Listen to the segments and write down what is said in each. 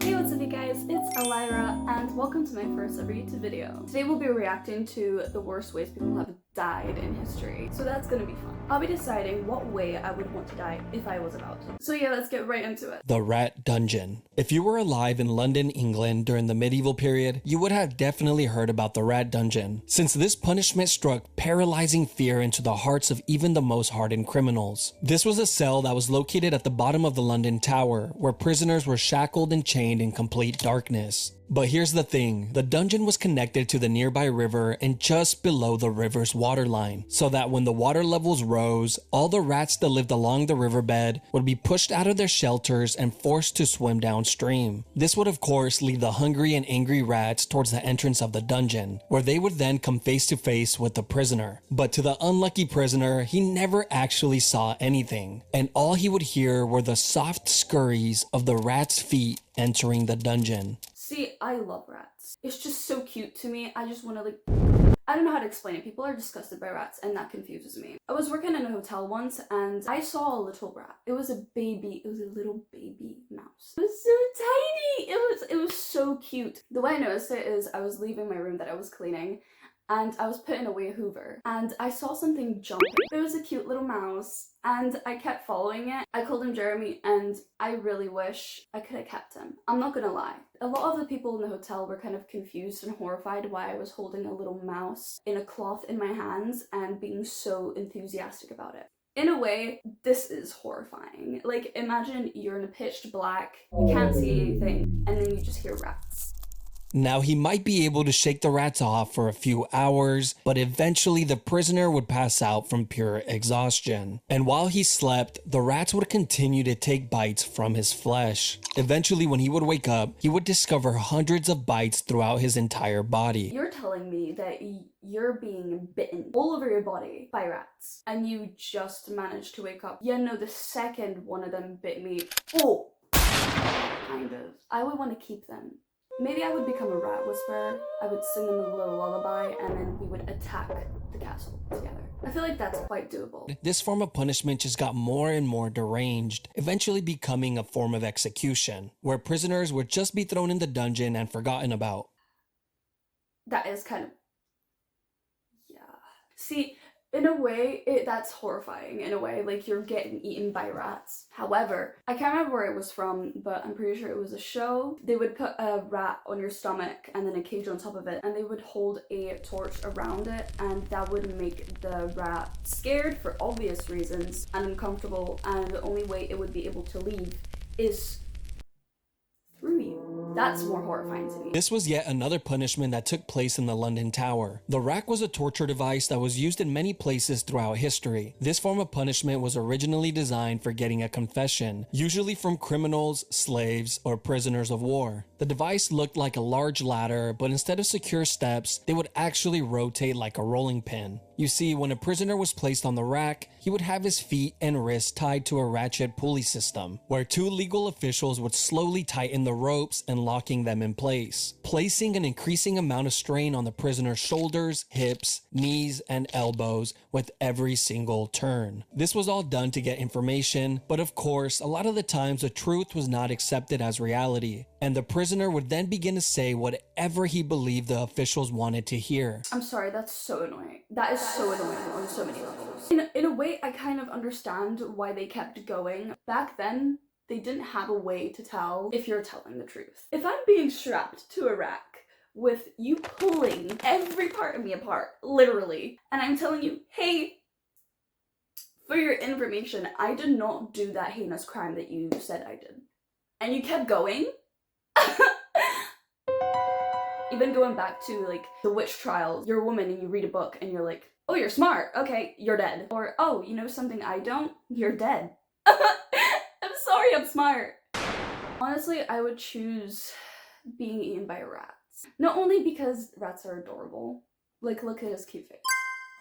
Hey, what's up you guys, it's Elira and welcome to my first ever YouTube video. Today we'll be reacting to the worst ways people have died in history, so that's gonna be fun. I'll be deciding what way I would want to die if I was about to. So yeah, let's get right into it. The Rat Dungeon. If you were alive in London, England during the medieval period, you would have definitely heard about the Rat Dungeon, since this punishment struck paralyzing fear into the hearts of even the most hardened criminals. This was a cell that was located at the bottom of the London Tower, where prisoners were shackled and chained in complete darkness. But here's the thing, the dungeon was connected to the nearby river and just below the river's waterline, so that when the water levels rose, all the rats that lived along the riverbed would be pushed out of their shelters and forced to swim downstream. This would of course lead the hungry and angry rats towards the entrance of the dungeon, where they would then come face to face with the prisoner. But to the unlucky prisoner, he never actually saw anything, and all he would hear were the soft scurries of the rats' feet entering the dungeon. See, I love rats. It's just so cute to me. I just want to I don't know how to explain it. People are disgusted by rats and that confuses me. I was working in a hotel once and I saw a little rat. It was a little baby mouse. It was so tiny. It was so cute. The way I noticed it is I was leaving my room that I was cleaning and I was putting away a Hoover and I saw something jumping. It was a cute little mouse and I kept following it. I called him Jeremy and I really wish I could have kept him. I'm not gonna lie. A lot of the people in the hotel were kind of confused and horrified why I was holding a little mouse in a cloth in my hands and being so enthusiastic about it. In a way, this is horrifying. Like, imagine you're in a pitch black, you can't see anything, and then you just hear rats. Now he might be able to shake the rats off for a few hours, but eventually the prisoner would pass out from pure exhaustion. And while he slept, the rats would continue to take bites from his flesh. Eventually, when he would wake up, he would discover hundreds of bites throughout his entire body. You're telling me that you're being bitten all over your body by rats, and you just managed to wake up. Yeah, no, the second one of them bit me, oh, kind of. I would want to keep them. Maybe I would become a rat whisperer. I would sing them a little lullaby and then we would attack the castle together. I feel like that's quite doable. This form of punishment just got more and more deranged, eventually becoming a form of execution, where prisoners would just be thrown in the dungeon and forgotten about. That is kind of... yeah. See, in a way, that's horrifying, in a way, like you're getting eaten by rats. However, I can't remember where it was from, but I'm pretty sure it was a show. They would put a rat on your stomach and then a cage on top of it, and they would hold a torch around it, and that would make the rat scared for obvious reasons and uncomfortable, and the only way it would be able to leave is through you. That's more horrifying to me. This was yet another punishment that took place in the London Tower. The rack was a torture device that was used in many places throughout history. This form of punishment was originally designed for getting a confession, usually from criminals, slaves, or prisoners of war. The device looked like a large ladder, but instead of secure steps, they would actually rotate like a rolling pin. You see, when a prisoner was placed on the rack, he would have his feet and wrists tied to a ratchet pulley system, where two legal officials would slowly tighten the ropes and locking them in place, placing an increasing amount of strain on the prisoner's shoulders, hips, knees, and elbows with every single turn. This was all done to get information, but of course, a lot of the times the truth was not accepted as reality, and the prisoner would then begin to say whatever he believed the officials wanted to hear. I'm sorry, that's so annoying. That is so annoying on so many levels. In a way, I kind of understand why they kept going. Back then, they didn't have a way to tell if you're telling the truth. If I'm being strapped to a rack with you pulling every part of me apart, literally, and I'm telling you, hey, for your information, I did not do that heinous crime that you said I did, and you kept going, even going back to like the witch trials, you're a woman and you read a book and you're like, oh, you're smart, okay, you're dead. Or, oh, you know something I don't? You're dead. I'm sorry, I'm smart. Honestly, I would choose being eaten by rats. Not only because rats are adorable, like look at his cute face.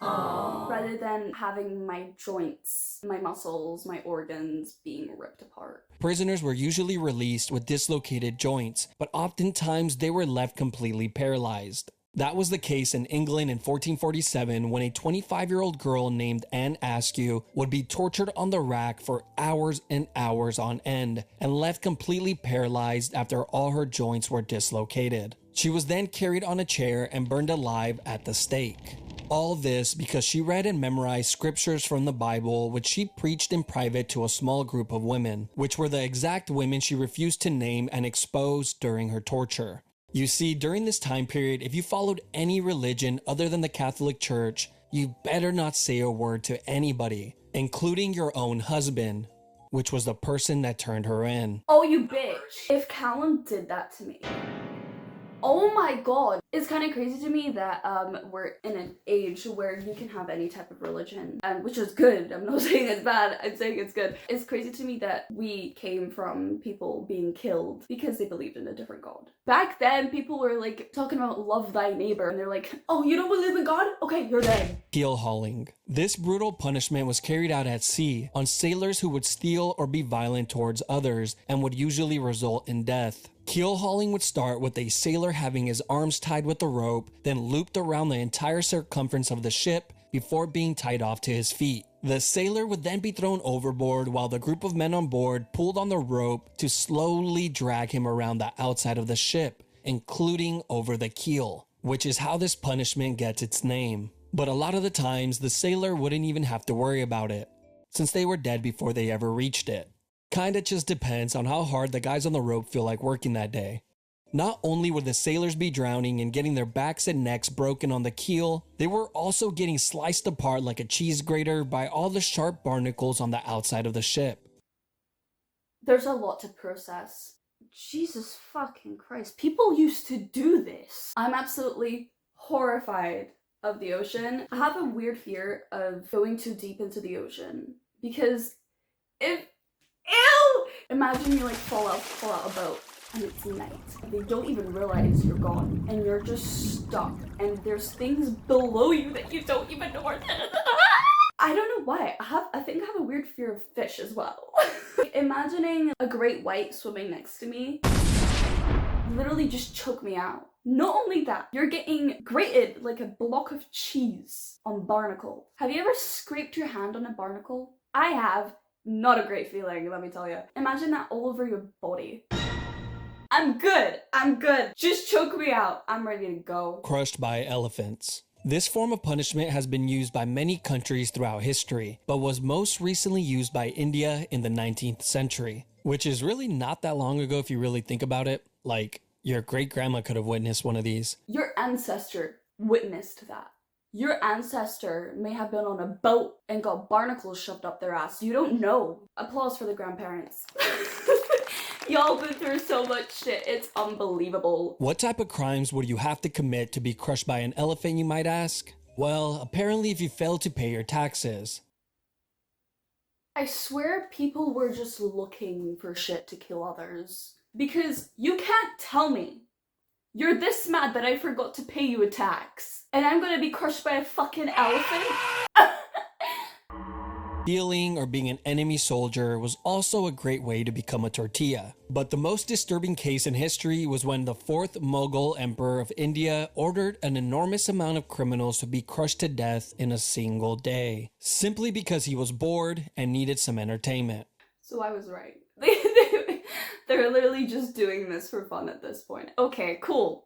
Aww. Rather than having my joints, my muscles, my organs being ripped apart. Prisoners were usually released with dislocated joints, but oftentimes they were left completely paralyzed. That was the case in England in 1447 when a 25-year-old girl named Anne Askew would be tortured on the rack for hours and hours on end and left completely paralyzed after all her joints were dislocated. She was then carried on a chair and burned alive at the stake. All this because she read and memorized scriptures from the Bible, which she preached in private to a small group of women, which were the exact women she refused to name and expose during her torture. You see, during this time period, if you followed any religion other than the Catholic Church, you better not say a word to anybody, including your own husband, which was the person that turned her in. Oh, you bitch. If Callum did that to me, oh my god. It's kind of crazy to me that we're in an age where you can have any type of religion, which is good. I'm not saying it's bad, I'm saying it's good. It's crazy to me that we came from people being killed because they believed in a different god. Back then, people were like talking about love thy neighbor, and they're like, oh, you don't believe in God? Okay, you're dead. Keel hauling. This brutal punishment was carried out at sea on sailors who would steal or be violent towards others and would usually result in death. Keel hauling would start with a sailor having his arms tied with a rope, then looped around the entire circumference of the ship before being tied off to his feet. The sailor would then be thrown overboard while the group of men on board pulled on the rope to slowly drag him around the outside of the ship, including over the keel, which is how this punishment gets its name. But a lot of the times, the sailor wouldn't even have to worry about it, since they were dead before they ever reached it. Kinda just depends on how hard the guys on the rope feel like working that day. Not only would the sailors be drowning and getting their backs and necks broken on the keel, they were also getting sliced apart like a cheese grater by all the sharp barnacles on the outside of the ship. There's a lot to process. Jesus fucking Christ. People used to do this. I'm absolutely horrified of the ocean. I have a weird fear of going too deep into the ocean because ew! Imagine you like fall out a boat and it's night. They don't even realize you're gone and you're just stuck and there's things below you that you don't even know are there. I don't know why. I think I have a weird fear of fish as well. Imagining a great white swimming next to me literally just choke me out. Not only that, you're getting grated like a block of cheese on barnacle. Have you ever scraped your hand on a barnacle? I have. Not a great feeling, let me tell you. Imagine that all over your body. I'm good. Just choke me out. I'm ready to go. Crushed by elephants. This form of punishment has been used by many countries throughout history, but was most recently used by India in the 19th century, which is really not that long ago if you really think about it. Like, your great-grandma could have witnessed one of these. Your ancestor witnessed that. Your ancestor may have been on a boat and got barnacles shoved up their ass. You don't know. Applause for the grandparents. Y'all been through so much shit. It's unbelievable. What type of crimes would you have to commit to be crushed by an elephant, you might ask? Well, apparently if you fail to pay your taxes. I swear people were just looking for shit to kill others. Because you can't tell me you're this mad that I forgot to pay you a tax and I'm gonna be crushed by a fucking elephant? Stealing or being an enemy soldier was also a great way to become a tortilla. But the most disturbing case in history was when the 4th Mughal Emperor of India ordered an enormous amount of criminals to be crushed to death in a single day, simply because he was bored and needed some entertainment. So I was right. They're literally just doing this for fun at this point. Okay, cool.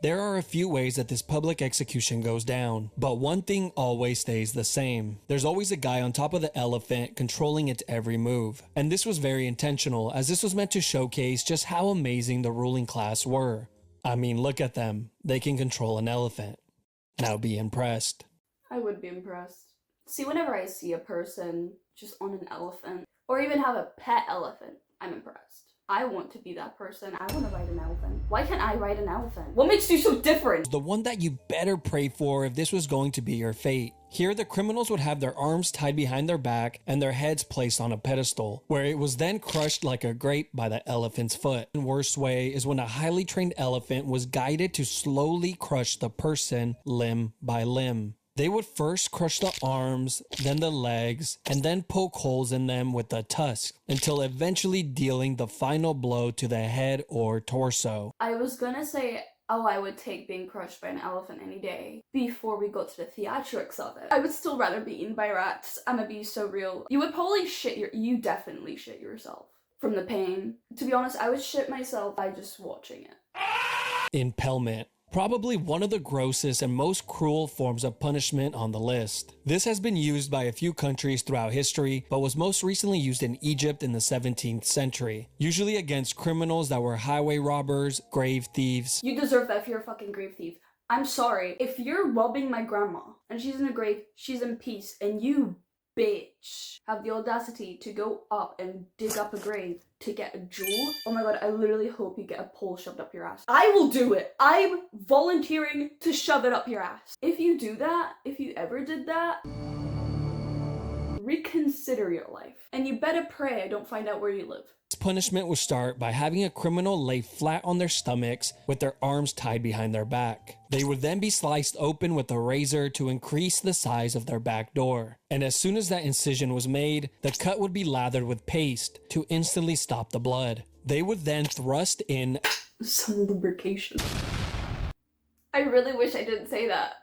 There are a few ways that this public execution goes down, but one thing always stays the same. There's always a guy on top of the elephant controlling its every move. And this was very intentional, as this was meant to showcase just how amazing the ruling class were. I mean, look at them. They can control an elephant. Now be impressed. I would be impressed. See, whenever I see a person just on an elephant, or even have a pet elephant, I'm impressed. I want to be that person. I want to ride an elephant. Why can't I ride an elephant? What makes you so different? The one that you better pray for if this was going to be your fate. Here, the criminals would have their arms tied behind their back and their heads placed on a pedestal, where it was then crushed like a grape by the elephant's foot. The worst way is when a highly trained elephant was guided to slowly crush the person limb by limb. They would first crush the arms, then the legs, and then poke holes in them with the tusk, until eventually dealing the final blow to the head or torso. I was gonna say oh, I would take being crushed by an elephant any day before we got to the theatrics of it. I would still rather be eaten by rats. I'm gonna be so real. You would probably you definitely shit yourself from the pain. To be honest, I would shit myself by just watching it. Impalement. Probably one of the grossest and most cruel forms of punishment on the list. This has been used by a few countries throughout history, but was most recently used in Egypt in the 17th century, usually against criminals that were highway robbers, grave thieves. You deserve that if you're a fucking grave thief. I'm sorry, if you're robbing my grandma and she's in a grave, she's in peace, and you bitch have the audacity to go up and dig up a grave to get a jewel, oh my god, I literally hope you get a pole shoved up your ass. I will do it. I'm volunteering to shove it up your ass. If you do that, if you ever did that, reconsider your life. And you better pray I don't find out where you live. This punishment would start by having a criminal lay flat on their stomachs with their arms tied behind their back. They would then be sliced open with a razor to increase the size of their back door. And as soon as that incision was made, the cut would be lathered with paste to instantly stop the blood. They would then thrust in some lubrication. I really wish I didn't say that.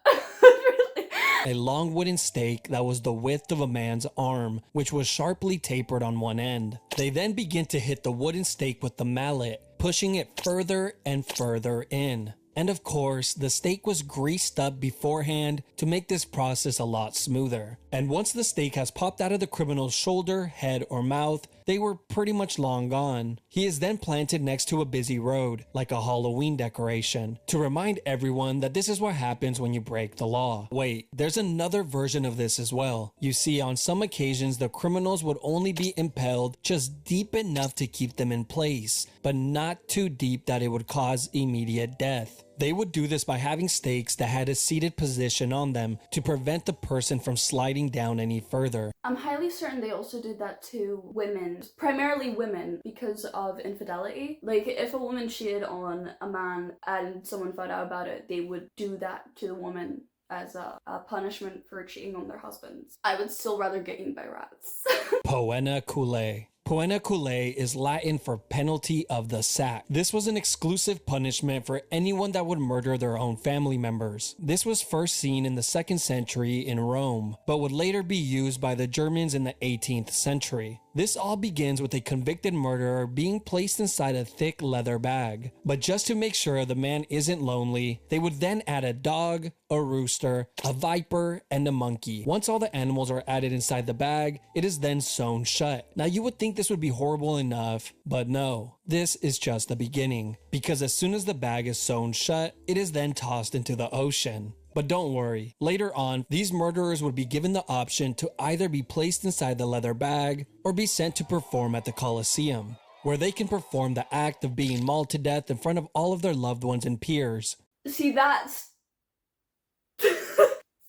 a long wooden stake that was the width of a man's arm, which was sharply tapered on one end. They then begin to hit the wooden stake with the mallet, pushing it further and further in. And of course, the stake was greased up beforehand to make this process a lot smoother. And once the stake has popped out of the criminal's shoulder, head, or mouth, they were pretty much long gone. He is then planted next to a busy road, like a Halloween decoration, to remind everyone that this is what happens when you break the law. Wait, there's another version of this as well. You see, on some occasions, the criminals would only be impaled just deep enough to keep them in place, but not too deep that it would cause immediate death. They would do this by having stakes that had a seated position on them to prevent the person from sliding down any further. I'm highly certain they also did that to women, primarily women, because of infidelity. Like, if a woman cheated on a man and someone found out about it, they would do that to the woman as a punishment for cheating on their husbands. I would still rather get eaten by rats. Poena culae. Poena culae is Latin for penalty of the sack. This was an exclusive punishment for anyone that would murder their own family members. This was first seen in the 2nd century in Rome, but would later be used by the Germans in the 18th century. This all begins with a convicted murderer being placed inside a thick leather bag. But just to make sure the man isn't lonely, they would then add a dog, a rooster, a viper, and a monkey. Once all the animals are added inside the bag, it is then sewn shut. Now you would think this would be horrible enough, but no. This is just the beginning, because as soon as the bag is sewn shut, it is then tossed into the ocean. But don't worry, later on, these murderers would be given the option to either be placed inside the leather bag or be sent to perform at the Colosseum, where they can perform the act of being mauled to death in front of all of their loved ones and peers. See, that's...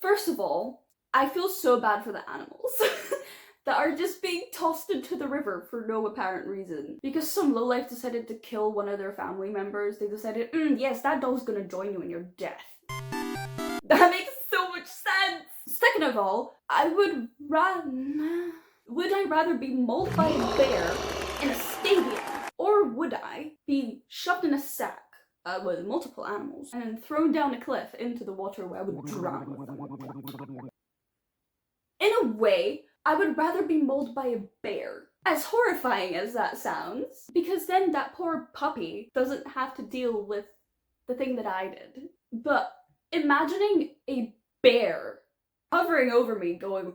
First of all, I feel so bad for the animals that are just being tossed into the river for no apparent reason. Because some lowlife decided to kill one of their family members, they decided, yes, that dog's gonna join you in your death. That makes so much sense! Second of all, would I rather be mauled by a bear in a stadium, or would I be shoved in a sack with multiple animals and then thrown down a cliff into the water where I would drown with them? In a way, I would rather be mauled by a bear. As horrifying as that sounds, because then that poor puppy doesn't have to deal with the thing that I did. But imagining a bear hovering over me going,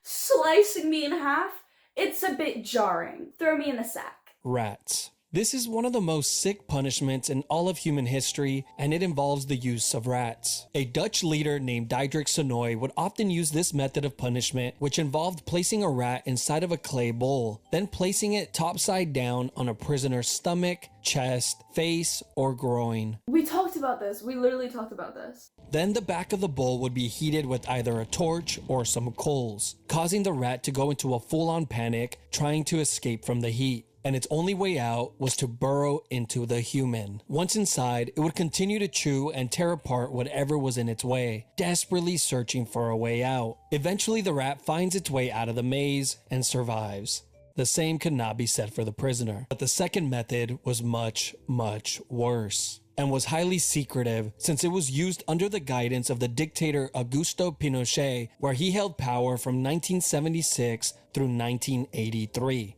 slicing me in half, it's a bit jarring. Throw me in a sack. Rats. This is one of the most sick punishments in all of human history, and it involves the use of rats. A Dutch leader named Diederik Sonoy would often use this method of punishment, which involved placing a rat inside of a clay bowl, then placing it topside down on a prisoner's stomach, chest, face, or groin. We talked about this. We literally talked about this. Then the back of the bowl would be heated with either a torch or some coals, causing the rat to go into a full-on panic, trying to escape from the heat. And its only way out was to burrow into the human. Once inside, it would continue to chew and tear apart whatever was in its way, desperately searching for a way out. Eventually, the rat finds its way out of the maze and survives. The same could not be said for the prisoner. But the second method was much, much worse. and was highly secretive since it was used under the guidance of the dictator Augusto Pinochet, where he held power from 1976 through 1983.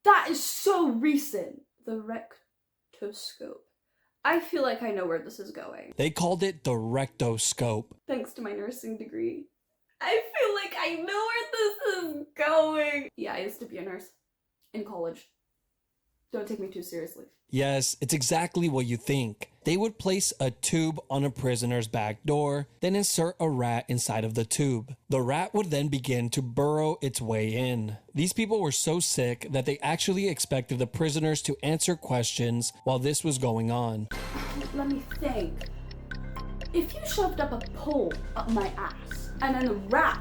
That is so recent. The rectoscope. I feel like I know where this is going. They called it the rectoscope. Thanks to my nursing degree. I feel like I know where this is going. Yeah, I used to be a nurse in college. Don't take me too seriously. Yes, it's exactly what you think. They would place a tube on a prisoner's back door, then insert a rat inside of the tube. The rat would then begin to burrow its way in. These people were so sick that they actually expected the prisoners to answer questions while this was going on. Let me think. If you shoved up a pole up my ass, and then a rat,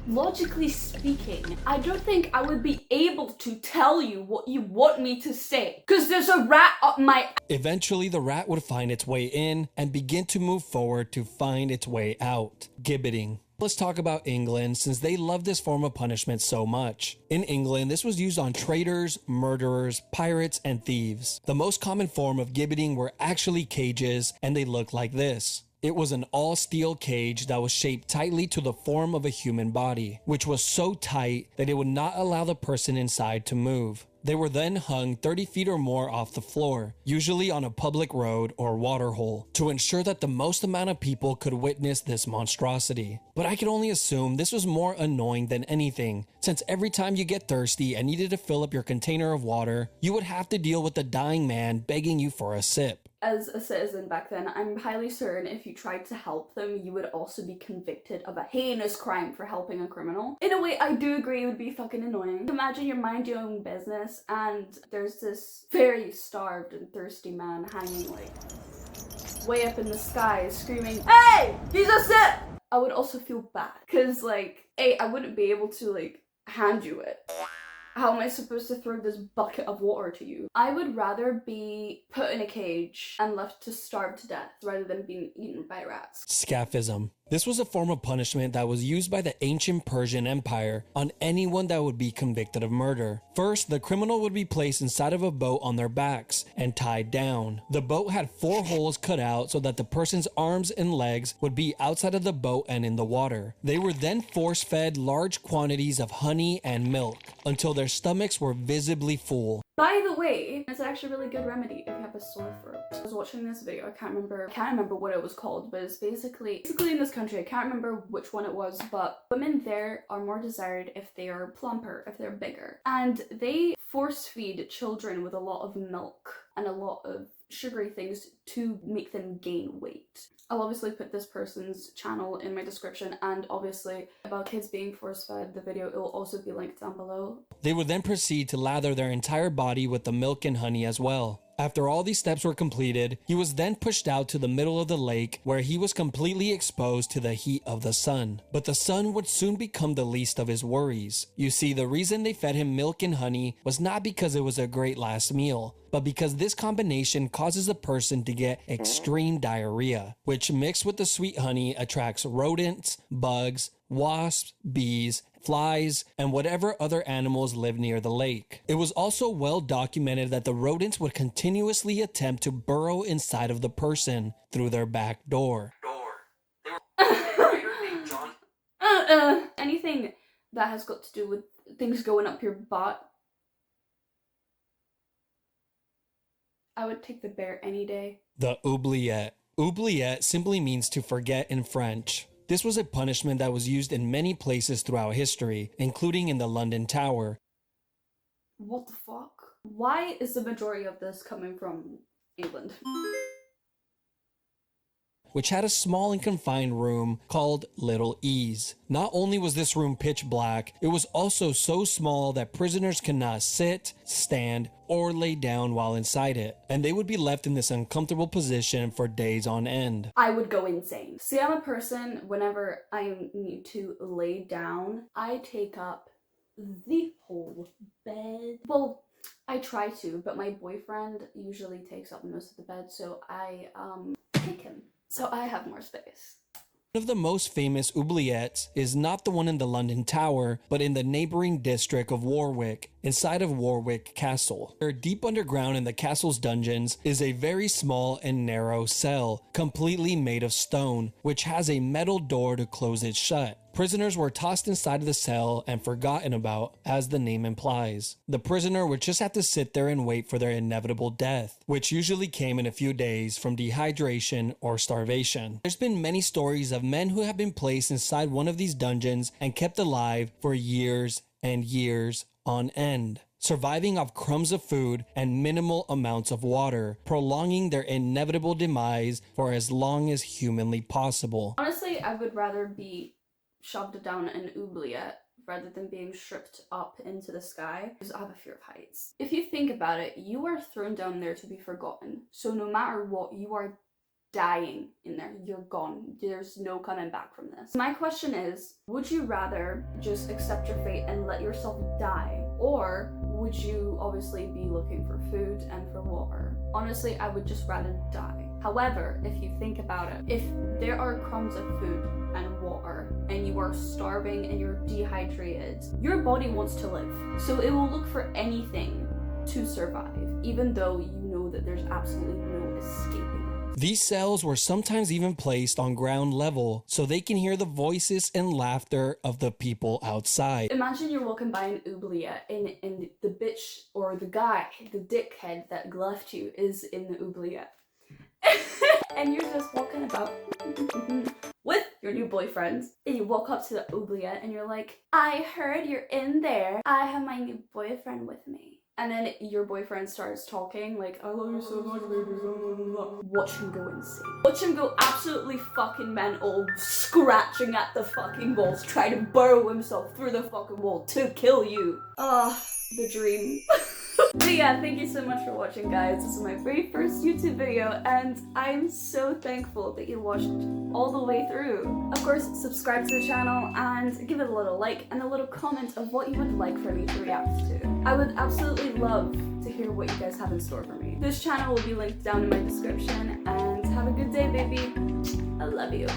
logically speaking, I don't think I would be able to tell you what you want me to say, because there's a rat up my... Eventually, the rat would find its way in and begin to move forward to find its way out. Gibbeting. Let's talk about England, since they love this form of punishment so much. In England, this was used on traitors, murderers, pirates, and thieves. The most common form of gibbeting were actually cages, and they looked like this. It was an all-steel cage that was shaped tightly to the form of a human body, which was so tight that it would not allow the person inside to move. They were then hung 30 feet or more off the floor, usually on a public road or waterhole, to ensure that the most amount of people could witness this monstrosity. But I can only assume this was more annoying than anything, since every time you get thirsty and needed to fill up your container of water, you would have to deal with the dying man begging you for a sip. As a citizen back then, I'm highly certain if you tried to help them, you would also be convicted of a heinous crime for helping a criminal. In a way, I do agree it would be fucking annoying. Imagine you mind your own business and there's this very starved and thirsty man hanging like way up in the sky screaming, "Hey! He's a sip!" I would also feel bad because like, A, I wouldn't be able to like hand you it. How am I supposed to throw this bucket of water to you? I would rather be put in a cage and left to starve to death rather than being eaten by rats. Scaphism. This was a form of punishment that was used by the ancient Persian Empire on anyone that would be convicted of murder. First, the criminal would be placed inside of a boat on their backs and tied down. The boat had 4 holes cut out so that the person's arms and legs would be outside of the boat and in the water. They were then force-fed large quantities of honey and milk until their stomachs were visibly full. By the way, it's actually a really good remedy if you have a sore throat. I was watching this video, I can't remember what it was called, but it's basically in this country, I can't remember which one it was, but women there are more desired if they are plumper, if they're bigger. And they force feed children with a lot of milk and a lot of sugary things to make them gain weight. I'll obviously put this person's channel in my description, and obviously about kids being force-fed, the video, it will also be linked down below. They would then proceed to lather their entire body with the milk and honey as well. After all these steps were completed, he was then pushed out to the middle of the lake where he was completely exposed to the heat of the sun. But the sun would soon become the least of his worries. You see, the reason they fed him milk and honey was not because it was a great last meal, but because this combination causes the person to get extreme diarrhea, which mixed with the sweet honey attracts rodents, bugs, wasps, bees, flies, and whatever other animals live near the lake. It was also well documented that the rodents would continuously attempt to burrow inside of the person through their back door. Anything that has got to do with things going up your butt, I would take the bear any day. The oubliette. Oubliette simply means to forget in French. This was a punishment that was used in many places throughout history, including in the London Tower. What the fuck? Why is the majority of this coming from England? Which had a small and confined room called Little Ease. Not only was this room pitch black, it was also so small that prisoners could not sit, stand, or lay down while inside it, and they would be left in this uncomfortable position for days on end. I would go insane. See, I'm a person, whenever I need to lay down, I take up the whole bed. Well, I try to, but my boyfriend usually takes up most of the bed, so I take him. So I have more space. One of the most famous oubliettes is not the one in the London Tower, but in the neighboring district of Warwick, inside of Warwick Castle. There, deep underground in the castle's dungeons is a very small and narrow cell, completely made of stone, which has a metal door to close it shut. Prisoners were tossed inside of the cell and forgotten about, as the name implies. The prisoner would just have to sit there and wait for their inevitable death, which usually came in a few days from dehydration or starvation. There's been many stories of men who have been placed inside one of these dungeons and kept alive for years and years on end, surviving off crumbs of food and minimal amounts of water, prolonging their inevitable demise for as long as humanly possible. Honestly, I would rather be shoved down an oubliette rather than being stripped up into the sky, because I have a fear of heights. If you think about it, you are thrown down there to be forgotten. So no matter what, you are dying in there. You're gone. There's no coming back from this. My question is, would you rather just accept your fate and let yourself die? Or would you obviously be looking for food and for water? Honestly, I would just rather die. However, if you think about it, if there are crumbs of food and water and you are starving and you're dehydrated, your body wants to live. So it will look for anything to survive, even though you know that there's absolutely no escaping it. These cells were sometimes even placed on ground level so they can hear the voices and laughter of the people outside. Imagine you're walking by an oubliette and the bitch or the guy, the dickhead that left you is in the oubliette. And you're just walking about with your new boyfriend, and you walk up to the oubliette and you're like, I heard you're in there. I have my new boyfriend with me. And then your boyfriend starts talking like, I love you so much, baby. Watch him go insane. Watch him go absolutely fucking mental, scratching at the fucking walls, trying to burrow himself through the fucking wall to kill you. The dream. But yeah, thank you so much for watching, guys. This is my very first YouTube video, and I'm so thankful that you watched all the way through. Of course, subscribe to the channel and give it a little like and a little comment of what you would like for me to react to. I would absolutely love to hear what you guys have in store for me. This channel will be linked down in my description, and have a good day, baby. I love you.